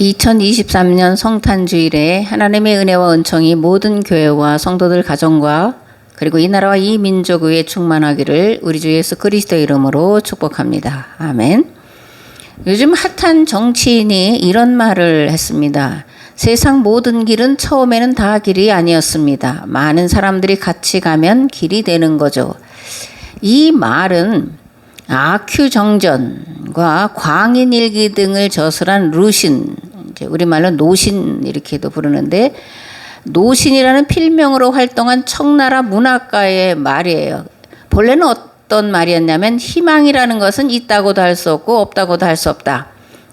2023년 성탄주일에 하나님의 은혜와 은총이 모든 교회와 성도들 가정과 그리고 이 나라와 이 민족 위에 충만하기를 우리 주 예수 그리스도의 이름으로 축복합니다. 아멘. 요즘 핫한 정치인이 이런 말을 했습니다. 세상 모든 길은 처음에는 다 길이 아니었습니다. 많은 사람들이 같이 가면 길이 되는 거죠. 이 말은 아큐 정전과 광인일기 등을 저술한 루신, 이제 우리말로 노신 이렇게도 부르는데, 노신이라는 필명으로 활동한 청나라 문학가의 말이에요. 본래는 어떤 말이었냐면 희망이라는 것은 있다고도 할 수 없고 없다고도 할 수 없다.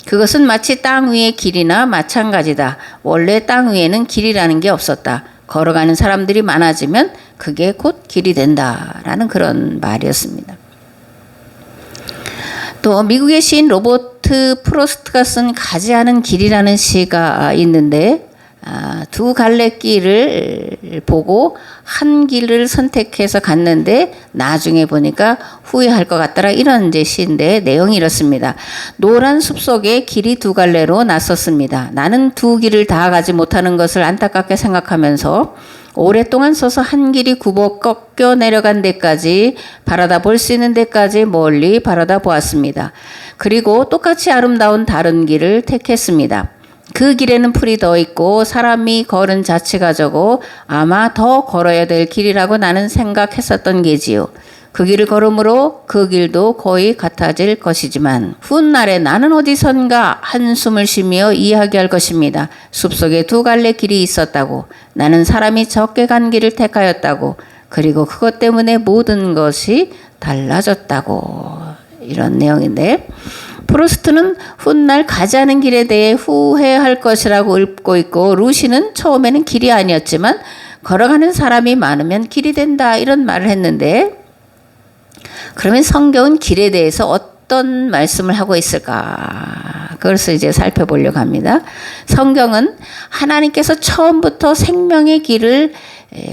그것은 마치 땅 위의 길이나 마찬가지다. 원래 땅 위에는 길이라는 게 없었다. 걸어가는 사람들이 많아지면 그게 곧 길이 된다라는 그런 말이었습니다. 또 미국의 시인 로버트 프로스트가 쓴 가지 않은 길이라는 시가 있는데, 두 갈래길을 보고 한 길을 선택해서 갔는데 나중에 보니까 후회할 것 같더라, 이런 이제 시인데 내용이 이렇습니다. 노란 숲속에 길이 두 갈래로 나섰습니다. 나는 두 길을 다 가지 못하는 것을 안타깝게 생각하면서 오랫동안 서서 한 길이 굽어 꺾여 내려간 데까지, 바라다 볼 수 있는 데까지 멀리 바라다 보았습니다. 그리고 똑같이 아름다운 다른 길을 택했습니다. 그 길에는 풀이 더 있고 사람이 걸은 자체가 적어 아마 더 걸어야 될 길이라고 나는 생각했었던 게지요. 그 길을 걸음으로 그 길도 거의 같아질 것이지만 훗날에 나는 어디선가 한숨을 쉬며 이야기할 것입니다. 숲속에 두 갈래 길이 있었다고, 나는 사람이 적게 간 길을 택하였다고, 그리고 그것 때문에 모든 것이 달라졌다고, 이런 내용인데, 프로스트는 훗날 가지 않은 길에 대해 후회할 것이라고 읊고 있고, 루시는 처음에는 길이 아니었지만 걸어가는 사람이 많으면 길이 된다, 이런 말을 했는데, 그러면 성경은 길에 대해서 어떤 말씀을 하고 있을까? 그래서 이제 살펴보려고 합니다. 성경은 하나님께서 처음부터 생명의 길을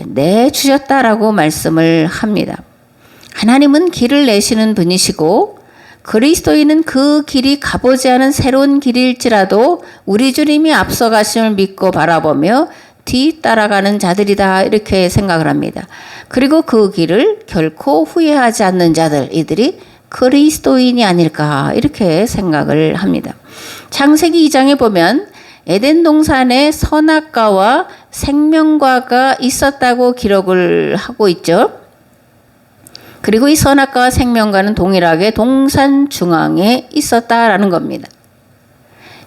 내주셨다라고 말씀을 합니다. 하나님은 길을 내시는 분이시고, 그리스도인은 그 길이 가보지 않은 새로운 길일지라도 우리 주님이 앞서가심을 믿고 바라보며 뒤따라가는 자들이다, 이렇게 생각을 합니다. 그리고 그 길을 결코 후회하지 않는 자들, 이들이 그리스도인이 아닐까, 이렇게 생각을 합니다. 창세기 2장에 보면 에덴 동산에 선악과와 생명과가 있었다고 기록을 하고 있죠. 그리고 이 선악과와 생명과는 동일하게 동산 중앙에 있었다라는 겁니다.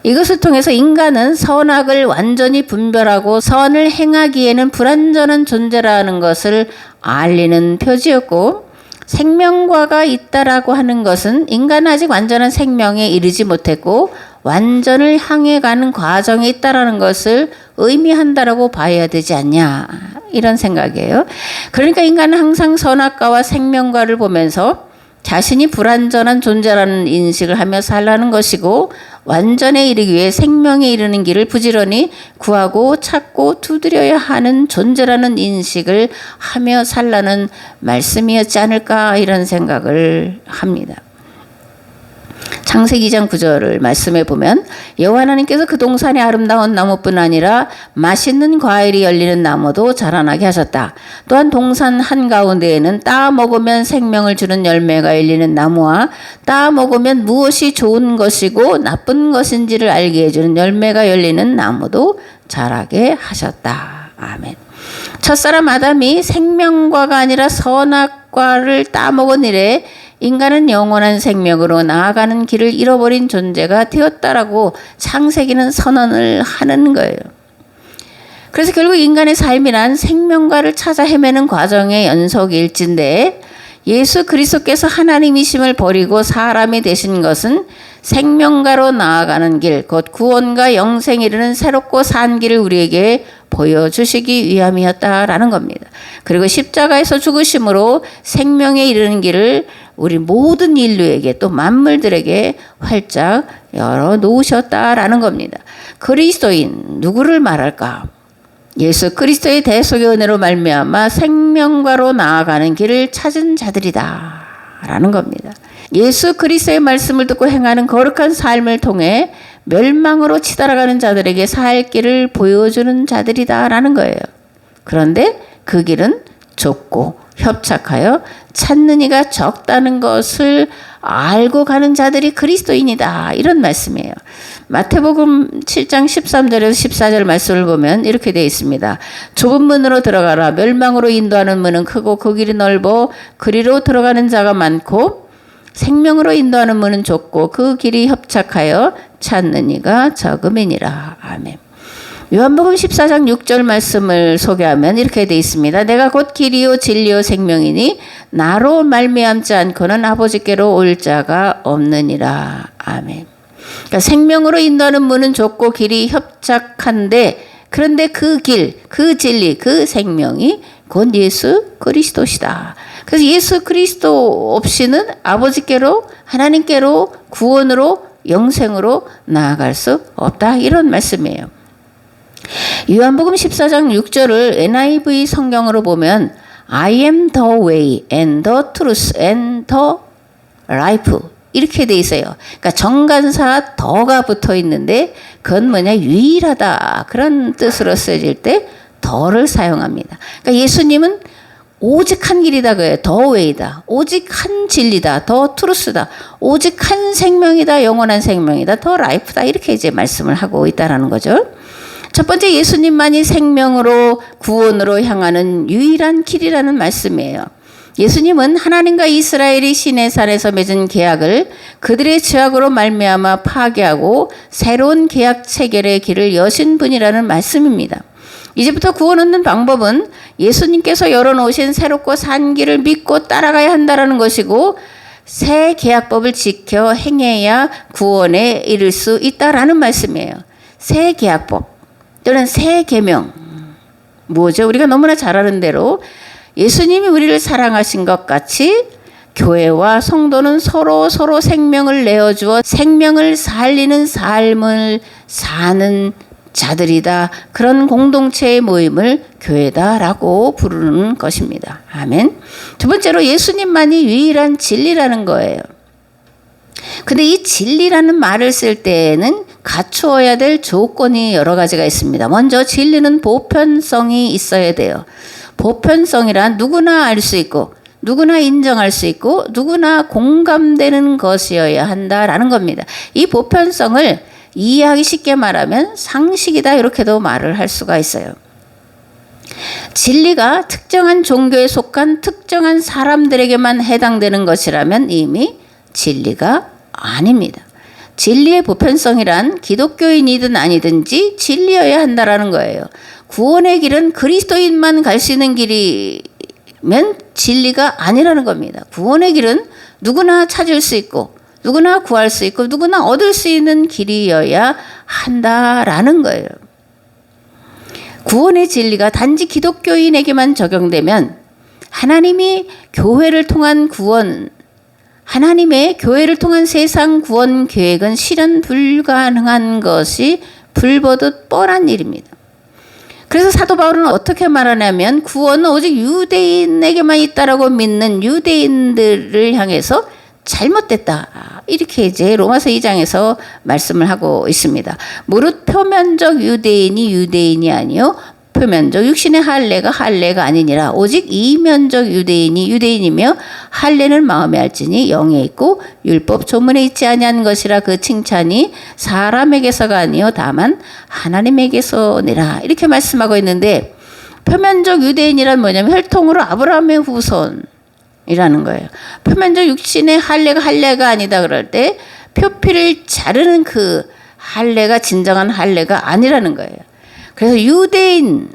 이것을 통해서 인간은 선악을 완전히 분별하고 선을 행하기에는 불완전한 존재라는 것을 알리는 표지였고, 생명과가 있다라고 하는 것은 인간은 아직 완전한 생명에 이르지 못했고 완전을 향해 가는 과정에 있다라는 것을 의미한다라고 봐야 되지 않냐, 이런 생각이에요. 그러니까 인간은 항상 선악과와 생명과를 보면서 자신이 불완전한 존재라는 인식을 하며 살라는 것이고, 완전에 이르기 위해 생명에 이르는 길을 부지런히 구하고 찾고 두드려야 하는 존재라는 인식을 하며 살라는 말씀이었지 않을까, 이런 생각을 합니다. 창세기 2장 9절을 말씀해 보면, 여호와 하나님께서 그 동산의 아름다운 나무뿐 아니라 맛있는 과일이 열리는 나무도 자라나게 하셨다. 또한 동산 한가운데에는 따 먹으면 생명을 주는 열매가 열리는 나무와 따 먹으면 무엇이 좋은 것이고 나쁜 것인지를 알게 해주는 열매가 열리는 나무도 자라게 하셨다. 아멘. 첫사람 아담이 생명과가 아니라 선악과를 따먹은 이래 인간은 영원한 생명으로 나아가는 길을 잃어버린 존재가 되었다라고 창세기는 선언을 하는 거예요. 그래서 결국 인간의 삶이란 생명과를 찾아 헤매는 과정의 연속일진데, 예수 그리스도께서 하나님이심을 버리고 사람이 되신 것은 생명가로 나아가는 길, 곧 구원과 영생에 이르는 새롭고 산 길을 우리에게 보여주시기 위함이었다라는 겁니다. 그리고 십자가에서 죽으심으로 생명에 이르는 길을 우리 모든 인류에게, 또 만물들에게 활짝 열어놓으셨다라는 겁니다. 그리스도인, 누구를 말할까? 예수 그리스도의 대속의 은혜로 말미암아 생명과로 나아가는 길을 찾은 자들이다 라는 겁니다. 예수 그리스도의 말씀을 듣고 행하는 거룩한 삶을 통해 멸망으로 치달아가는 자들에게 살 길을 보여주는 자들이다라는 거예요. 그런데 그 길은 좁고 협착하여 찾는 이가 적다는 것을 알고 가는 자들이 그리스도인이다. 이런 말씀이에요. 마태복음 7장 13절에서 14절 말씀을 보면 이렇게 되어 있습니다. 좁은 문으로 들어가라. 멸망으로 인도하는 문은 크고 그 길이 넓어 그리로 들어가는 자가 많고 생명으로 인도하는 문은 좁고 그 길이 협착하여 찾는 이가 적음이니라. 아멘. 요한복음 14장 6절 말씀을 소개하면 이렇게 되어 있습니다. 내가 곧 길이요 진리요 생명이니 나로 말미암지 않고는 아버지께로 올 자가 없느니라. 아멘. 그러니까 생명으로 인도하는 문은 좁고 길이 협착한데 그런데 그 길, 그 진리, 그 생명이 곧 예수 그리스도시다. 그래서 예수 그리스도 없이는 아버지께로 하나님께로 구원으로 영생으로 나아갈 수 없다. 이런 말씀이에요. 요한복음 14장 6절을 NIV 성경으로 보면 I am the way and the truth and the life 이렇게 돼 있어요. 그러니까 정관사 더가 붙어 있는데 그건 뭐냐 유일하다 그런 뜻으로 쓰여질 때 더를 사용합니다. 그러니까 예수님은 오직 한 길이다 그예요. 더 웨이다. 오직 한 진리다. 더 트루스다. 오직 한 생명이다. 영원한 생명이다. 더 라이프다. 이렇게 이제 말씀을 하고 있다라는 거죠. 첫 번째 예수님만이 생명으로 구원으로 향하는 유일한 길이라는 말씀이에요. 예수님은 하나님과 이스라엘이 시내산에서 맺은 계약을 그들의 죄악으로 말미암아 파괴하고 새로운 계약 체결의 길을 여신 분이라는 말씀입니다. 이제부터 구원 얻는 방법은 예수님께서 열어놓으신 새롭고 산 길을 믿고 따라가야 한다는 것이고 새 계약법을 지켜 행해야 구원에 이를 수 있다라는 말씀이에요. 새 계약법 또는 새 계명 뭐죠? 우리가 너무나 잘 아는 대로 예수님이 우리를 사랑하신 것 같이 교회와 성도는 서로 생명을 내어주어 생명을 살리는 삶을 사는 자들이다. 그런 공동체의 모임을 교회다라고 부르는 것입니다. 아멘. 두 번째로 예수님만이 유일한 진리라는 거예요. 근데 이 진리라는 말을 쓸 때에는 갖추어야 될 조건이 여러 가지가 있습니다. 먼저 진리는 보편성이 있어야 돼요. 보편성이란 누구나 알 수 있고 누구나 인정할 수 있고 누구나 공감되는 것이어야 한다라는 겁니다. 이 보편성을 이해하기 쉽게 말하면 상식이다 이렇게도 말을 할 수가 있어요. 진리가 특정한 종교에 속한 특정한 사람들에게만 해당되는 것이라면 이미 진리가 아닙니다. 진리의 보편성이란 기독교인이든 아니든지 진리여야 한다라는 거예요. 구원의 길은 그리스도인만 갈 수 있는 길이면 진리가 아니라는 겁니다. 구원의 길은 누구나 찾을 수 있고 누구나 구할 수 있고 누구나 얻을 수 있는 길이어야 한다라는 거예요. 구원의 진리가 단지 기독교인에게만 적용되면 하나님이 교회를 통한 구원, 하나님의 교회를 통한 세상 구원 계획은 실현 불가능한 것이 불보듯 뻔한 일입니다. 그래서 사도 바울은 어떻게 말하냐면 구원은 오직 유대인에게만 있다라고 믿는 유대인들을 향해서 잘못됐다. 이렇게 이제 로마서 2장에서 말씀을 하고 있습니다. 무릇 표면적 유대인이 유대인이 아니요 표면적 육신의 할례가 아니니라. 오직 이면적 유대인이 유대인이며 할례는 마음에 할지니 영에 있고 율법 조문에 있지 아니한 것이라. 그 칭찬이 사람에게서가 아니요 다만 하나님에게서니라. 이렇게 말씀하고 있는데 표면적 유대인이란 뭐냐면 혈통으로 아브라함의 후손 이라는 거예요. 표면적 육신의 할례가 아니다 그럴 때 표피를 자르는 그 할례가 진정한 할례가 아니라는 거예요. 그래서 유대인이란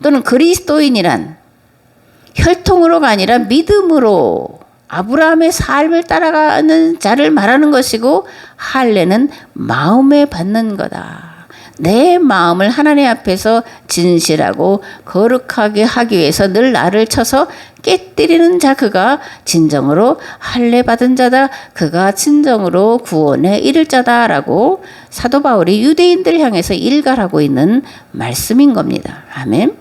또는 그리스도인이란 혈통으로가 아니라 믿음으로 아브라함의 삶을 따라가는 자를 말하는 것이고 할례는 마음에 받는 거다. 내 마음을 하나님 앞에서 진실하고 거룩하게 하기 위해서 늘 나를 쳐서 깨뜨리는 자 그가 진정으로 할례 받은 자다. 그가 진정으로 구원에 이를 자다라고 사도 바울이 유대인들 향해서 일갈하고 있는 말씀인 겁니다. 아멘.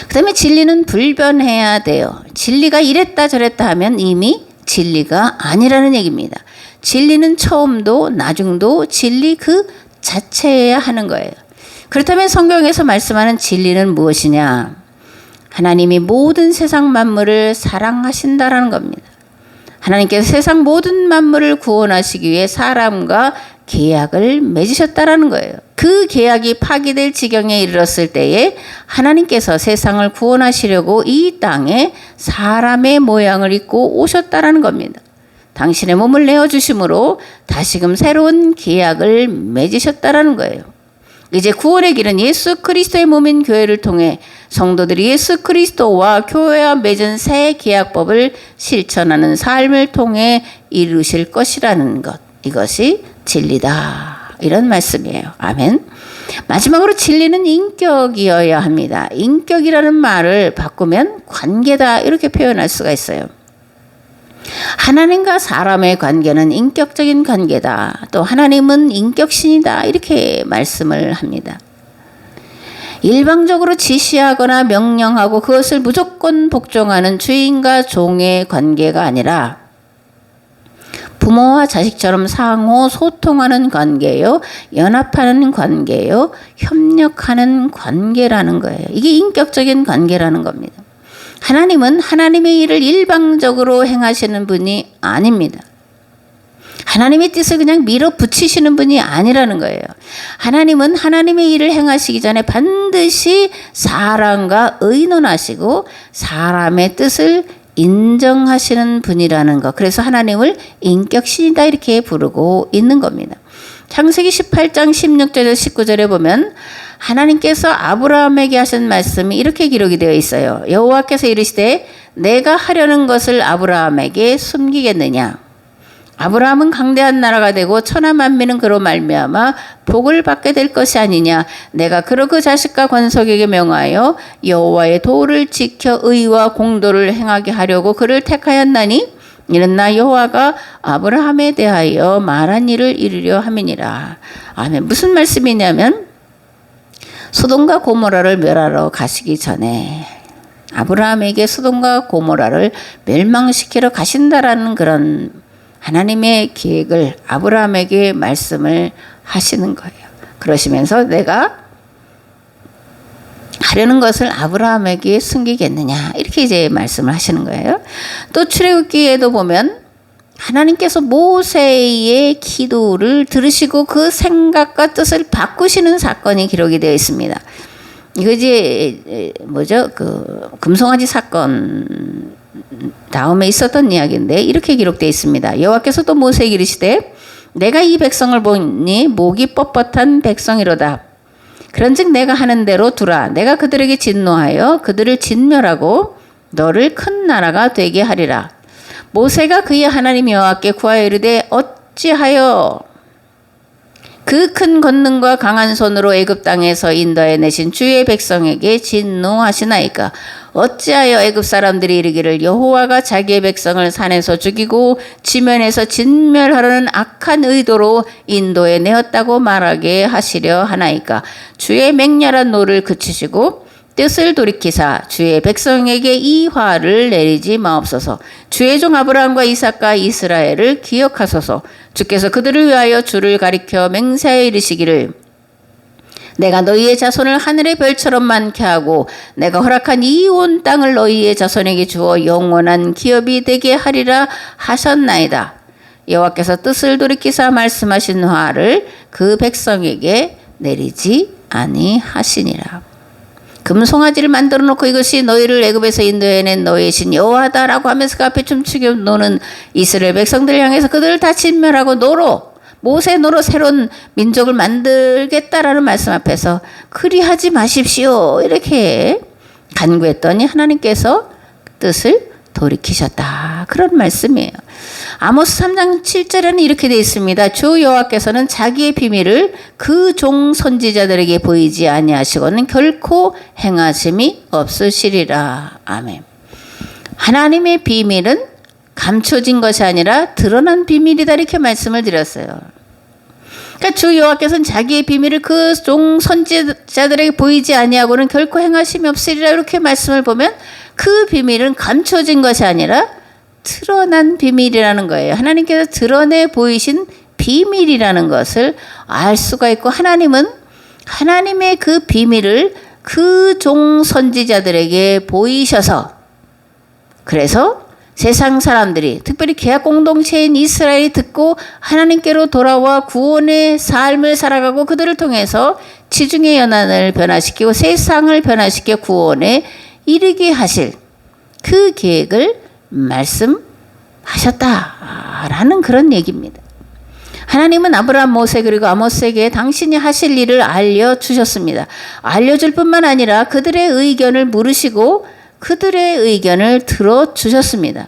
그 다음에 진리는 불변해야 돼요. 진리가 이랬다 저랬다 하면 이미 진리가 아니라는 얘기입니다. 진리는 처음도 나중도 진리 그 자체여야 하는 거예요. 그렇다면 성경에서 말씀하는 진리는 무엇이냐? 하나님이 모든 세상 만물을 사랑하신다라는 겁니다. 하나님께서 세상 모든 만물을 구원하시기 위해 사람과 계약을 맺으셨다라는 거예요. 그 계약이 파기될 지경에 이르렀을 때에 하나님께서 세상을 구원하시려고 이 땅에 사람의 모양을 입고 오셨다라는 겁니다. 당신의 몸을 내어주심으로 다시금 새로운 계약을 맺으셨다라는 거예요. 이제 구원의 길은 예수 그리스도의 몸인 교회를 통해 성도들이 예수 그리스도와 교회와 맺은 새 계약법을 실천하는 삶을 통해 이루실 것이라는 것. 이것이 진리다. 이런 말씀이에요. 아멘. 마지막으로 진리는 인격이어야 합니다. 인격이라는 말을 바꾸면 관계다. 이렇게 표현할 수가 있어요. 하나님과 사람의 관계는 인격적인 관계다. 또 하나님은 인격신이다. 이렇게 말씀을 합니다. 일방적으로 지시하거나 명령하고 그것을 무조건 복종하는 주인과 종의 관계가 아니라 부모와 자식처럼 상호 소통하는 관계요, 연합하는 관계요, 협력하는 관계라는 거예요. 이게 인격적인 관계라는 겁니다. 하나님은 하나님의 일을 일방적으로 행하시는 분이 아닙니다. 하나님의 뜻을 그냥 밀어붙이시는 분이 아니라는 거예요. 하나님은 하나님의 일을 행하시기 전에 반드시 사람과 의논하시고 사람의 뜻을 인정하시는 분이라는 것. 그래서 하나님을 인격신이다 이렇게 부르고 있는 겁니다. 창세기 18장 16절에서 19절에 보면 하나님께서 아브라함에게 하신 말씀이 이렇게 기록이 되어 있어요. 여호와께서 이르시되 내가 하려는 것을 아브라함에게 숨기겠느냐. 아브라함은 강대한 나라가 되고 천하 만민은 그로 말미암아 복을 받게 될 것이 아니냐. 내가 그로 그 자식과 권속에게 명하여 여호와의 도를 지켜 의와 공도를 행하게 하려고 그를 택하였나니 이는 나 여호와가 아브라함에 대하여 말한 일을 이루려 함이니라. 아멘. 무슨 말씀이냐면 소돔과 고모라를 멸하러 가시기 전에 아브라함에게 소돔과 고모라를 멸망시키러 가신다라는 그런 하나님의 계획을 아브라함에게 말씀을 하시는 거예요. 그러시면서 내가 하려는 것을 아브라함에게 숨기겠느냐 이렇게 이제 말씀을 하시는 거예요. 또 출애굽기에도 보면 하나님께서 모세의 기도를 들으시고 그 생각과 뜻을 바꾸시는 사건이 기록이 되어 있습니다. 이거 이제 뭐죠? 그 금송아지 사건 다음에 있었던 이야기인데 이렇게 기록되어 있습니다. 여호와께서 또 모세에게 이르시되 내가 이 백성을 보니 목이 뻣뻣한 백성이로다. 그런즉 내가 하는 대로 두라. 내가 그들에게 진노하여 그들을 진멸하고 너를 큰 나라가 되게 하리라. 모세가 그의 하나님 여호와께 구하여 이르되 어찌하여 그 큰 권능과 강한 손으로 애굽 땅에서 인도해 내신 주의 백성에게 진노하시나이까. 어찌하여 애굽 사람들이 이르기를 여호와가 자기의 백성을 산에서 죽이고 지면에서 진멸하려는 악한 의도로 인도해 내었다고 말하게 하시려 하나이까. 주의 맹렬한 노를 그치시고 뜻을 돌이키사 주의 백성에게 이 화를 내리지 마옵소서. 주의 종 아브라함과 이삭과 이스라엘을 기억하소서. 주께서 그들을 위하여 주를 가리켜 맹세하여 이르시기를 내가 너희의 자손을 하늘의 별처럼 많게 하고 내가 허락한 이 온 땅을 너희의 자손에게 주어 영원한 기업이 되게 하리라 하셨나이다. 여호와께서 뜻을 돌이키사 말씀하신 화를 그 백성에게 내리지 아니하시니라. 금송아지를 만들어 놓고 이것이 너희를 애굽에서 인도해낸 너희의 신 여호와다라고 하면서 그 앞에 춤추며 노는 이스라엘 백성들을 향해서 그들을 다 진멸하고 노로 모세 노로 새로운 민족을 만들겠다라는 말씀 앞에서 그리하지 마십시오 이렇게 간구했더니 하나님께서 뜻을 돌이키셨다. 그런 말씀이에요. 아모스 3장 7절에는 이렇게 되어 있습니다. 주 여호와께서는 자기의 비밀을 그 종 선지자들에게 보이지 아니하시고는 결코 행하심이 없으시리라. 아멘. 하나님의 비밀은 감춰진 것이 아니라 드러난 비밀이다 이렇게 말씀을 드렸어요. 그러니까 주 여호와께서는 자기의 비밀을 그 종 선지자들에게 보이지 아니하고는 결코 행하심이 없으리라 이렇게 말씀을 보면 그 비밀은 감춰진 것이 아니라 드러난 비밀이라는 거예요. 하나님께서 드러내 보이신 비밀이라는 것을 알 수가 있고, 하나님은 하나님의 그 비밀을 그 종 선지자들에게 보이셔서, 그래서 세상 사람들이, 특별히 개약 공동체인 이스라엘이 듣고 하나님께로 돌아와 구원의 삶을 살아가고 그들을 통해서 지중해 연안을 변화시키고 세상을 변화시켜 구원에 이르게 하실 그 계획을 말씀하셨다라는 그런 얘기입니다. 하나님은 아브라함, 모세 그리고 아모스에게 당신이 하실 일을 알려주셨습니다. 알려줄 뿐만 아니라 그들의 의견을 물으시고 그들의 의견을 들어주셨습니다.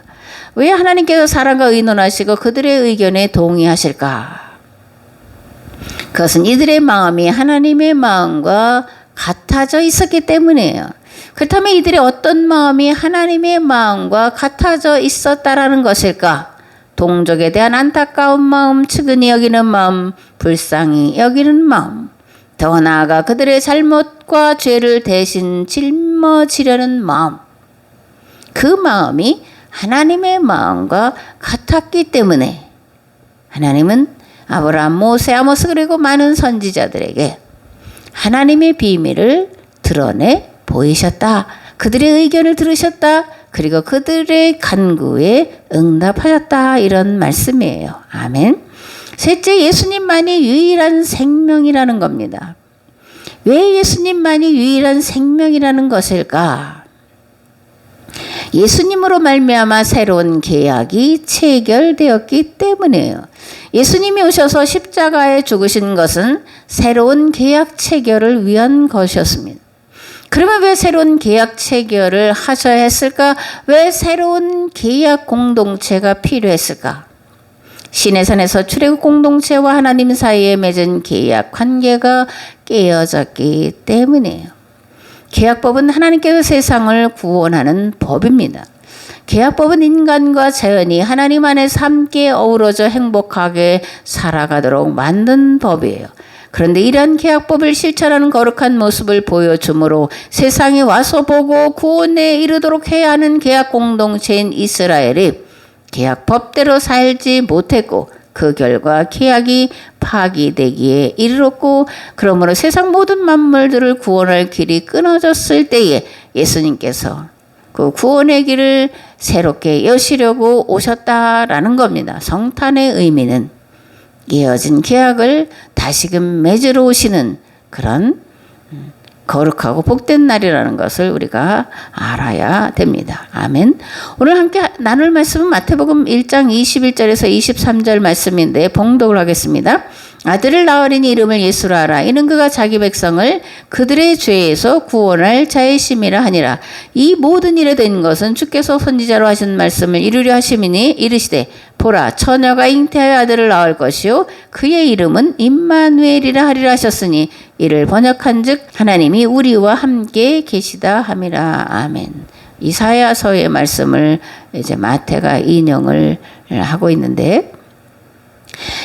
왜 하나님께서 사람과 의논하시고 그들의 의견에 동의하실까? 그것은 이들의 마음이 하나님의 마음과 같아져 있었기 때문이에요. 그렇다면 이들의 어떤 마음이 하나님의 마음과 같아져 있었다라는 것일까? 동족에 대한 안타까운 마음, 측은히 여기는 마음, 불쌍히 여기는 마음, 더 나아가 그들의 잘못과 죄를 대신 짊어지려는 마음, 그 마음이 하나님의 마음과 같았기 때문에 하나님은 아브라함, 모세, 아모스 그리고 많은 선지자들에게 하나님의 비밀을 드러내 보이셨다. 그들의 의견을 들으셨다. 그리고 그들의 간구에 응답하셨다. 이런 말씀이에요. 아멘. 셋째, 예수님만이 유일한 생명이라는 겁니다. 왜 예수님만이 유일한 생명이라는 것일까? 예수님으로 말미암아 새로운 계약이 체결되었기 때문이에요. 예수님이 오셔서 십자가에 죽으신 것은 새로운 계약 체결을 위한 것이었습니다. 그러면 왜 새로운 계약 체결을 하셔야 했을까? 왜 새로운 계약 공동체가 필요했을까? 시내산에서 출애굽 공동체와 하나님 사이에 맺은 계약 관계가 깨어졌기 때문이에요. 계약법은 하나님께서 세상을 구원하는 법입니다. 계약법은 인간과 자연이 하나님 안에서 함께 어우러져 행복하게 살아가도록 만든 법이에요. 그런데 이러한 계약법을 실천하는 거룩한 모습을 보여주므로 세상에 와서 보고 구원에 이르도록 해야 하는 계약 공동체인 이스라엘이 계약법대로 살지 못했고 그 결과 계약이 파기되기에 이르렀고, 그러므로 세상 모든 만물들을 구원할 길이 끊어졌을 때에 예수님께서 그 구원의 길을 새롭게 여시려고 오셨다라는 겁니다. 성탄의 의미는 이어진 계약을 다시금 맺으러 오시는 그런 거룩하고 복된 날이라는 것을 우리가 알아야 됩니다. 아멘. 오늘 함께 나눌 말씀은 마태복음 1장 21절에서 23절 말씀인데 봉독을 하겠습니다. 아들을 낳으리니 이름을 예수라 하라. 이는 그가 자기 백성을 그들의 죄에서 구원할 자의 심이라 하니라. 이 모든 일에 된 것은 주께서 선지자로 하신 말씀을 이루려 하심이니 이르시되 보라 처녀가 잉태하여 아들을 낳을 것이요 그의 이름은 임마누엘이라 하리라 하셨으니 이를 번역한즉 하나님이 우리와 함께 계시다 함이라. 아멘. 이사야서의 말씀을 이제 마태가 인용을 하고 있는데,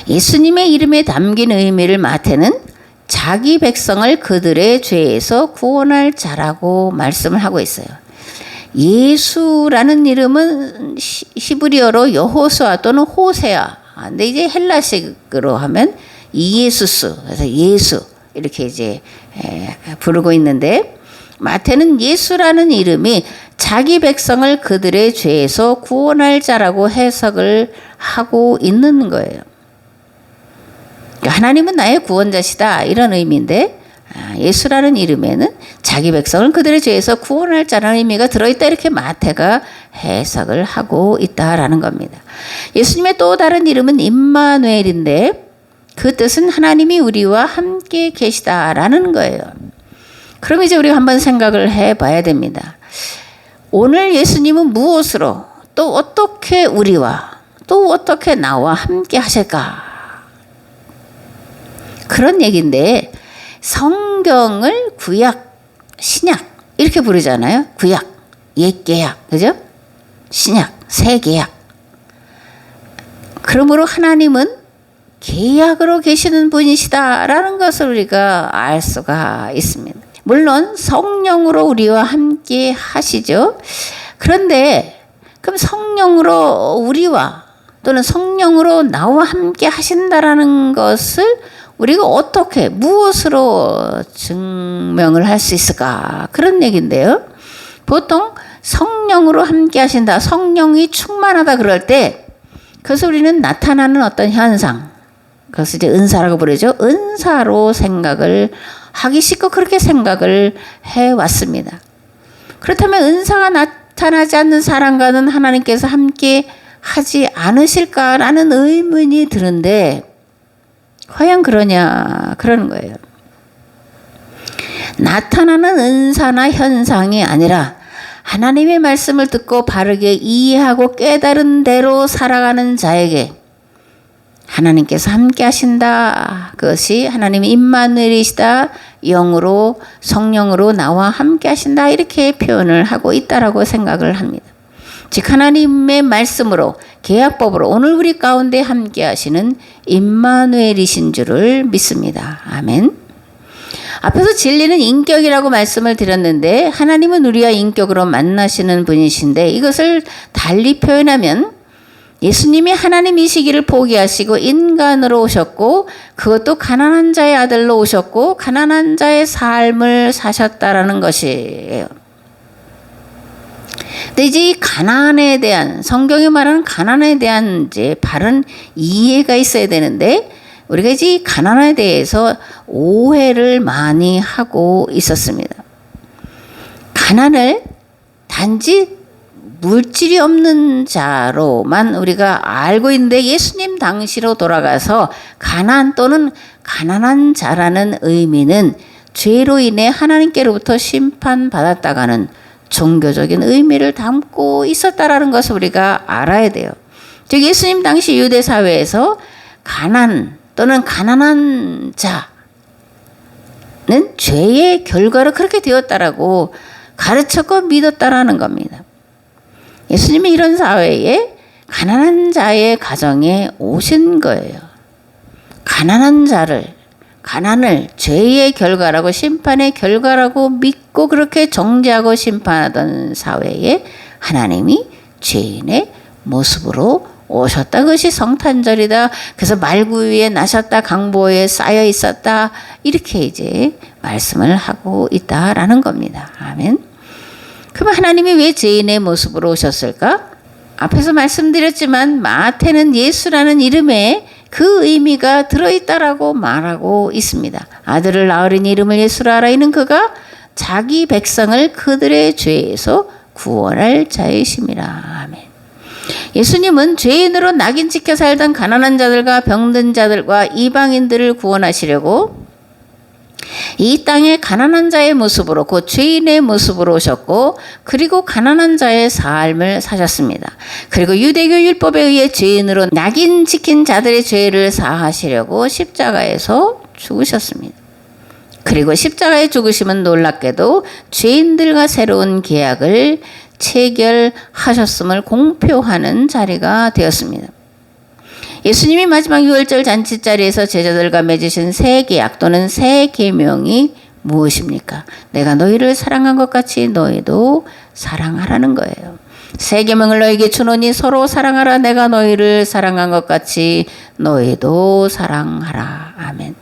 예수님의 이름에 담긴 의미를 마태는 자기 백성을 그들의 죄에서 구원할 자라고 말씀을 하고 있어요. 예수라는 이름은 히브리어로 여호수아 또는 호세아. 근데 이제 헬라식으로 하면 이예수스, 그래서 예수 이렇게 이제 부르고 있는데, 마태는 예수라는 이름이 자기 백성을 그들의 죄에서 구원할 자라고 해석을 하고 있는 거예요. 하나님은 나의 구원자시다 이런 의미인데, 예수라는 이름에는 자기 백성을 그들의 죄에서 구원할 자라는 의미가 들어있다 이렇게 마태가 해석을 하고 있다라는 겁니다. 예수님의 또 다른 이름은 임마누엘인데 그 뜻은 하나님이 우리와 함께 계시다라는 거예요. 그럼 이제 우리가 한번 생각을 해봐야 됩니다. 오늘 예수님은 무엇으로 또 어떻게 우리와 또 어떻게 나와 함께 하실까? 그런 얘기인데, 성경을 구약, 신약 이렇게 부르잖아요. 구약, 옛계약, 그죠? 신약, 새계약. 그러므로 하나님은 계약으로 계시는 분이시다라는 것을 우리가 알 수가 있습니다. 물론 성령으로 우리와 함께 하시죠. 그런데 그럼 성령으로 우리와 또는 성령으로 나와 함께 하신다라는 것을 우리가 어떻게 무엇으로 증명을 할 수 있을까? 그런 얘기인데요. 보통 성령으로 함께 하신다, 성령이 충만하다 그럴 때 그래서 우리는 나타나는 어떤 현상, 그것을 이제 은사라고 부르죠. 은사로 생각을 하기 쉽고 그렇게 생각을 해왔습니다. 그렇다면 은사가 나타나지 않는 사람과는 하나님께서 함께 하지 않으실까라는 의문이 드는데 과연 그러냐 그러는 거예요. 나타나는 은사나 현상이 아니라 하나님의 말씀을 듣고 바르게 이해하고 깨달은 대로 살아가는 자에게 하나님께서 함께 하신다. 그것이 하나님의 임마누엘이시다. 영으로 성령으로 나와 함께 하신다. 이렇게 표현을 하고 있다라고 생각을 합니다. 즉 하나님의 말씀으로 계약법으로 오늘 우리 가운데 함께 하시는 임마누엘이신 줄을 믿습니다. 아멘. 앞에서 진리는 인격이라고 말씀을 드렸는데 하나님은 우리와 인격으로 만나시는 분이신데 이것을 달리 표현하면 예수님이 하나님이시기를 포기하시고 인간으로 오셨고 그것도 가난한 자의 아들로 오셨고 가난한 자의 삶을 사셨다라는 것이에요. 근데 이제 이 가난에 대한 성경이 말하는 가난에 대한 이제 바른 이해가 있어야 되는데 우리가 이제 이 가난에 대해서 오해를 많이 하고 있었습니다. 가난을 단지 물질이 없는 자로만 우리가 알고 있는데 예수님 당시로 돌아가서 가난 또는 가난한 자라는 의미는 죄로 인해 하나님께로부터 심판받았다가는 종교적인 의미를 담고 있었다라는 것을 우리가 알아야 돼요. 즉 예수님 당시 유대 사회에서 가난 또는 가난한 자는 죄의 결과로 그렇게 되었다라고 가르쳤고 믿었다라는 겁니다. 예수님이 이런 사회에 가난한 자의 가정에 오신 거예요. 가난한 자를 가난을 죄의 결과라고 심판의 결과라고 믿고 그렇게 정죄하고 심판하던 사회에 하나님이 죄인의 모습으로 오셨다. 그것이 성탄절이다. 그래서 말구 위에 나셨다. 강보에 쌓여 있었다. 이렇게 이제 말씀을 하고 있다라는 겁니다. 아멘. 그럼 하나님이 왜 죄인의 모습으로 오셨을까? 앞에서 말씀드렸지만 마태는 예수라는 이름에 그 의미가 들어있다라고 말하고 있습니다. 아들을 낳으리니 이름을 예수라 하라. 이는 그가 자기 백성을 그들의 죄에서 구원할 자이심이라. 아멘. 예수님은 죄인으로 낙인 찍혀 살던 가난한 자들과 병든 자들과 이방인들을 구원하시려고 이 땅에 가난한 자의 모습으로 곧 죄인의 모습으로 오셨고 그리고 가난한 자의 삶을 사셨습니다. 그리고 유대교 율법에 의해 죄인으로 낙인 찍힌 자들의 죄를 사하시려고 십자가에서 죽으셨습니다. 그리고 십자가의 죽으심은 놀랍게도 죄인들과 새로운 계약을 체결하셨음을 공표하는 자리가 되었습니다. 예수님이 마지막 유월절 잔치 자리에서 제자들과 맺으신 새 계약 또는 새 계명이 무엇입니까? 내가 너희를 사랑한 것 같이 너희도 사랑하라는 거예요. 새 계명을 너희에게 주노니 서로 사랑하라. 내가 너희를 사랑한 것 같이 너희도 사랑하라. 아멘.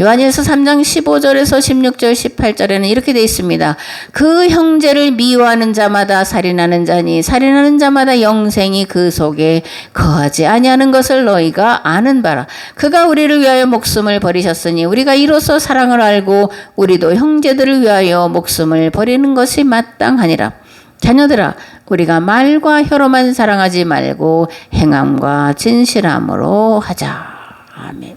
요한일서 3장 15절에서 16절 18절에는 이렇게 되어 있습니다. 그 형제를 미워하는 자마다 살인하는 자니 살인하는 자마다 영생이 그 속에 거하지 아니하는 것을 너희가 아는 바라. 그가 우리를 위하여 목숨을 버리셨으니 우리가 이로써 사랑을 알고 우리도 형제들을 위하여 목숨을 버리는 것이 마땅하니라. 자녀들아, 우리가 말과 혀로만 사랑하지 말고 행함과 진실함으로 하자. 아멘.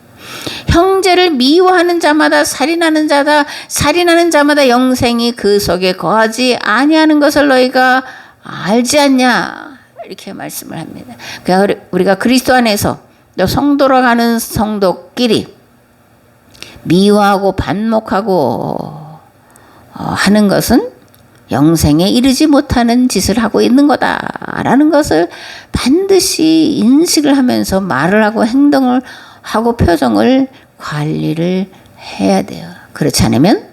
형제를 미워하는 자마다 살인하는 자다. 살인하는 자마다 영생이 그 속에 거하지 아니하는 것을 너희가 알지 않냐. 이렇게 말씀을 합니다. 그러니까 우리가 그리스도 안에서 성도로 가는 성도끼리 미워하고 반목하고 하는 것은 영생에 이르지 못하는 짓을 하고 있는 거다라는 것을 반드시 인식을 하면서 말을 하고 행동을 하고 표정을 관리를 해야 돼요. 그렇지 않으면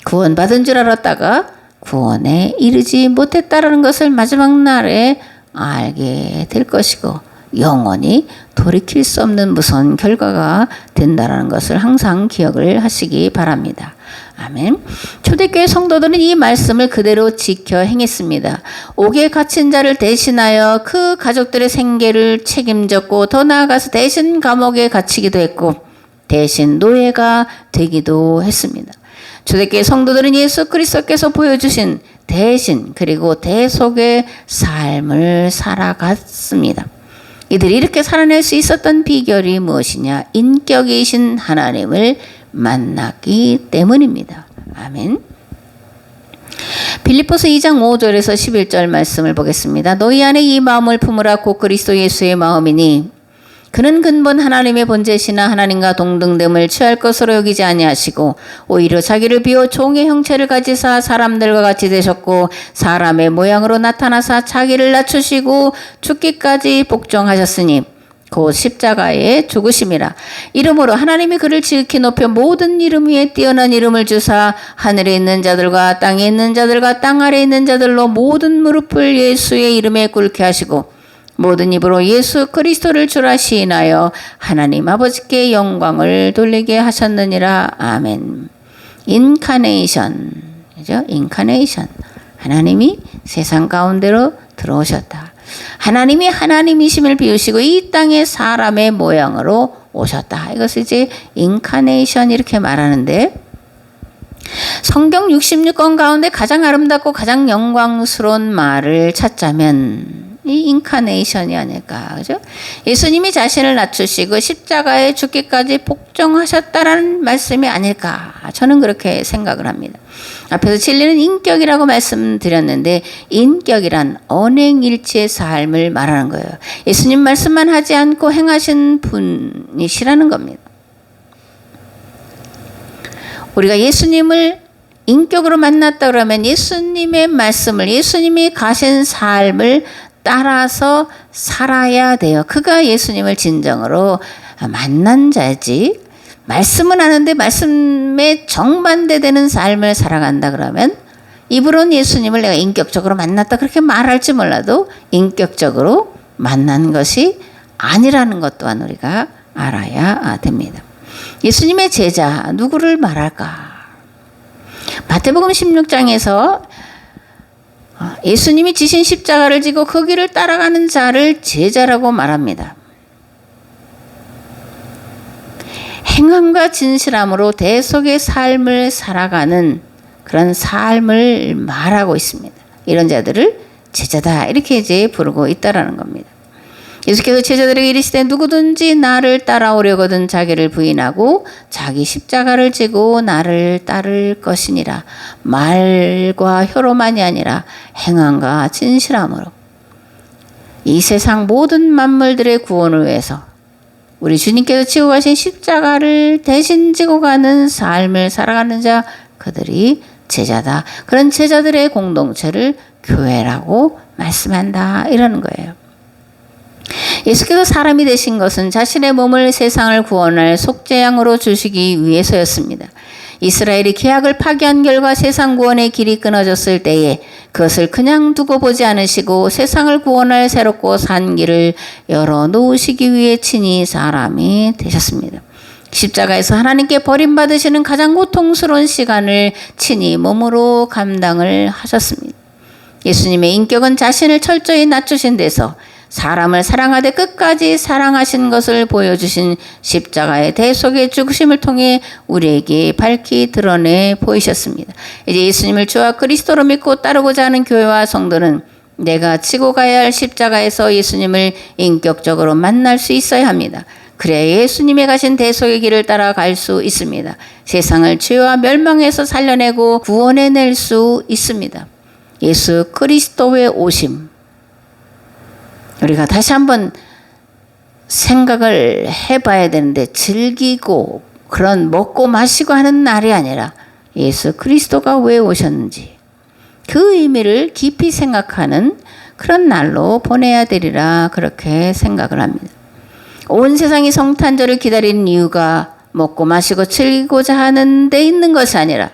구원받은 줄 알았다가 구원에 이르지 못했다라는 것을 마지막 날에 알게 될 것이고 영원히 돌이킬 수 없는 무서운 결과가 된다는 것을 항상 기억을 하시기 바랍니다. 아멘. 초대교회 성도들은 이 말씀을 그대로 지켜 행했습니다. 옥에 갇힌 자를 대신하여 그 가족들의 생계를 책임졌고 더 나아가서 대신 감옥에 갇히기도 했고 대신 노예가 되기도 했습니다. 초대교회 성도들은 예수 그리스도께서 보여주신 대신 그리고 대속의 삶을 살아갔습니다. 이들이 이렇게 살아낼 수 있었던 비결이 무엇이냐? 인격이신 하나님을 만났기 때문입니다. 아멘. 빌립보서 2장 5절에서 11절 말씀을 보겠습니다. 너희 안에 이 마음을 품으라 곧 그리스도 예수의 마음이니 그는 근본 하나님의 본체시나 하나님과 동등됨을 취할 것으로 여기지 아니하시고 오히려 자기를 비워 종의 형체를 가지사 사람들과 같이 되셨고 사람의 모양으로 나타나사 자기를 낮추시고 죽기까지 복종하셨으니 곧 십자가에 죽으심이라. 이름으로 하나님이 그를 지극히 높여 모든 이름 위에 뛰어난 이름을 주사 하늘에 있는 자들과 땅에 있는 자들과 땅 아래에 있는 자들로 모든 무릎을 예수의 이름에 꿇게 하시고 모든 입으로 예수 그리스도를 주라 시인하여 하나님 아버지께 영광을 돌리게 하셨느니라. 아멘. 인카네이션. 그죠? 인카네이션. 하나님이 세상 가운데로 들어오셨다. 하나님이 하나님이심을 비우시고 이 땅에 사람의 모양으로 오셨다. 이것을 이제 인카네이션 이렇게 말하는데 성경 66권 가운데 가장 아름답고 가장 영광스러운 말을 찾자면 이 인카네이션이 아닐까. 그죠? 예수님이 자신을 낮추시고 십자가에 죽기까지 복종하셨다라는 말씀이 아닐까. 저는 그렇게 생각을 합니다. 앞에서 진리는 인격이라고 말씀드렸는데 인격이란 언행일치의 삶을 말하는 거예요. 예수님 말씀만 하지 않고 행하신 분이시라는 겁니다. 우리가 예수님을 인격으로 만났다 그러면 예수님의 말씀을 예수님이 가신 삶을 따라서 살아야 돼요. 그가 예수님을 진정으로 만난 자지. 말씀은 하는데 말씀에 정반대되는 삶을 살아간다 그러면 입으로는 예수님을 내가 인격적으로 만났다 그렇게 말할지 몰라도 인격적으로 만난 것이 아니라는 것 또한 우리가 알아야 됩니다. 예수님의 제자 누구를 말할까? 마태복음 16장에서 예수님이 지신 십자가를 지고 그 길을 따라가는 자를 제자라고 말합니다. 행함과 진실함으로 대속의 삶을 살아가는 그런 삶을 말하고 있습니다. 이런 자들을 제자다 이렇게 이제 부르고 있다라는 겁니다. 예수께서 제자들에게 이르시되 누구든지 나를 따라오려거든 자기를 부인하고 자기 십자가를 지고 나를 따를 것이니라. 말과 혀로만이 아니라 행함과 진실함으로 이 세상 모든 만물들의 구원을 위해서 우리 주님께서 지고 가신 십자가를 대신 지고 가는 삶을 살아가는 자 그들이 제자다. 그런 제자들의 공동체를 교회라고 말씀한다 이러는 거예요. 예수께서 사람이 되신 것은 자신의 몸을 세상을 구원할 속죄양으로 주시기 위해서였습니다. 이스라엘이 계약을 파기한 결과 세상 구원의 길이 끊어졌을 때에 그것을 그냥 두고 보지 않으시고 세상을 구원할 새롭고 산 길을 열어놓으시기 위해 친히 사람이 되셨습니다. 십자가에서 하나님께 버림받으시는 가장 고통스러운 시간을 친히 몸으로 감당을 하셨습니다. 예수님의 인격은 자신을 철저히 낮추신 데서 사람을 사랑하되 끝까지 사랑하신 것을 보여주신 십자가의 대속의 죽으심을 통해 우리에게 밝히 드러내 보이셨습니다. 이제 예수님을 주와 그리스도로 믿고 따르고자 하는 교회와 성도는 내가 지고 가야 할 십자가에서 예수님을 인격적으로 만날 수 있어야 합니다. 그래야 예수님이 가신 대속의 길을 따라갈 수 있습니다. 세상을 죄와 멸망에서 살려내고 구원해낼 수 있습니다. 예수 그리스도의 오심 우리가 다시 한번 생각을 해봐야 되는데 즐기고 그런 먹고 마시고 하는 날이 아니라 예수 그리스도가 왜 오셨는지 그 의미를 깊이 생각하는 그런 날로 보내야 되리라 그렇게 생각을 합니다. 온 세상이 성탄절을 기다리는 이유가 먹고 마시고 즐기고자 하는 데 있는 것이 아니라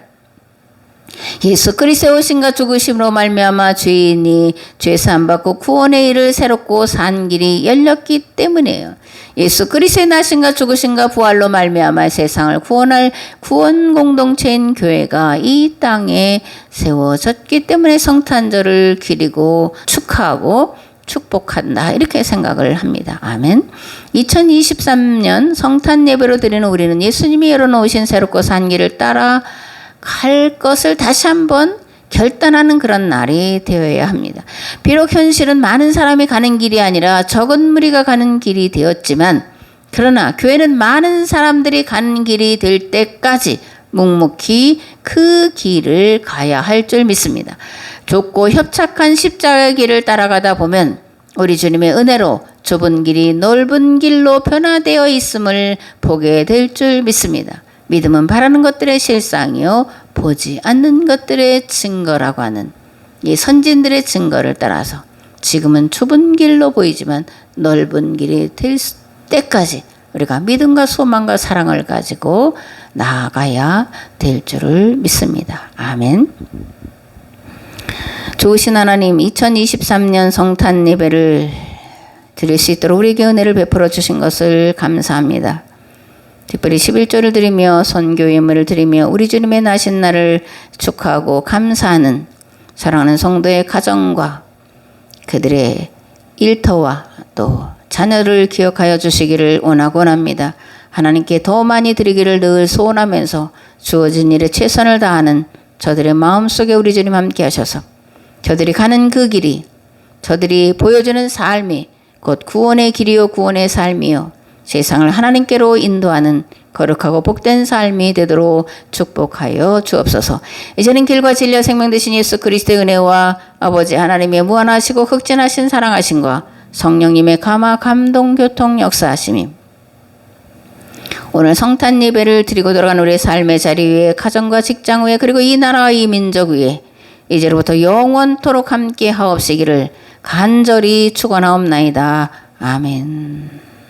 예수 그리스도의 오심과 죽으심으로 말미암아 죄인이 죄사함 받고 구원의 일을 새롭고 산 길이 열렸기 때문이에요. 예수 그리스도의 나심과 죽으심과 부활로 말미암아 세상을 구원할 구원 공동체인 교회가 이 땅에 세워졌기 때문에 성탄절을 기리고 축하하고 축복한다, 이렇게 생각을 합니다. 아멘. 2023년 성탄 예배로 드리는 우리는 예수님이 열어놓으신 새롭고 산 길을 따라 갈 것을 다시 한번 결단하는 그런 날이 되어야 합니다. 비록 현실은 많은 사람이 가는 길이 아니라 적은 무리가 가는 길이 되었지만, 그러나 교회는 많은 사람들이 가는 길이 될 때까지 묵묵히 그 길을 가야 할 줄 믿습니다. 좁고 협착한 십자가의 길을 따라가다 보면 우리 주님의 은혜로 좁은 길이 넓은 길로 변화되어 있음을 보게 될 줄 믿습니다. 믿음은 바라는 것들의 실상이요 보지 않는 것들의 증거라고 하는 이 선진들의 증거를 따라서 지금은 좁은 길로 보이지만 넓은 길이 될 때까지 우리가 믿음과 소망과 사랑을 가지고 나아가야 될 줄을 믿습니다. 아멘. 좋으신 하나님, 2023년 성탄 예배를 드릴 수 있도록 우리에게 은혜를 베풀어 주신 것을 감사합니다. 특별히 11조를 드리며 선교 예물을 드리며 우리 주님의 나신 날을 축하하고 감사하는 사랑하는 성도의 가정과 그들의 일터와 또 자녀를 기억하여 주시기를 원하곤 합니다. 하나님께 더 많이 드리기를 늘 소원하면서 주어진 일에 최선을 다하는 저들의 마음속에 우리 주님 함께 하셔서 저들이 가는 그 길이, 저들이 보여주는 삶이 곧 구원의 길이요 구원의 삶이요 세상을 하나님께로 인도하는 거룩하고 복된 삶이 되도록 축복하여 주옵소서. 이제는 길과 진리와 생명 되신 예수 그리스도의 은혜와 아버지 하나님의 무한하시고 극진하신 사랑하심과 성령님의 감화 감동 교통 역사하심이 오늘 성탄 예배를 드리고 돌아간 우리의 삶의 자리 위에, 가정과 직장 위에, 그리고 이 나라와 이 민족 위에 이제로부터 영원토록 함께 하옵시기를 간절히 축원하옵나이다. 아멘.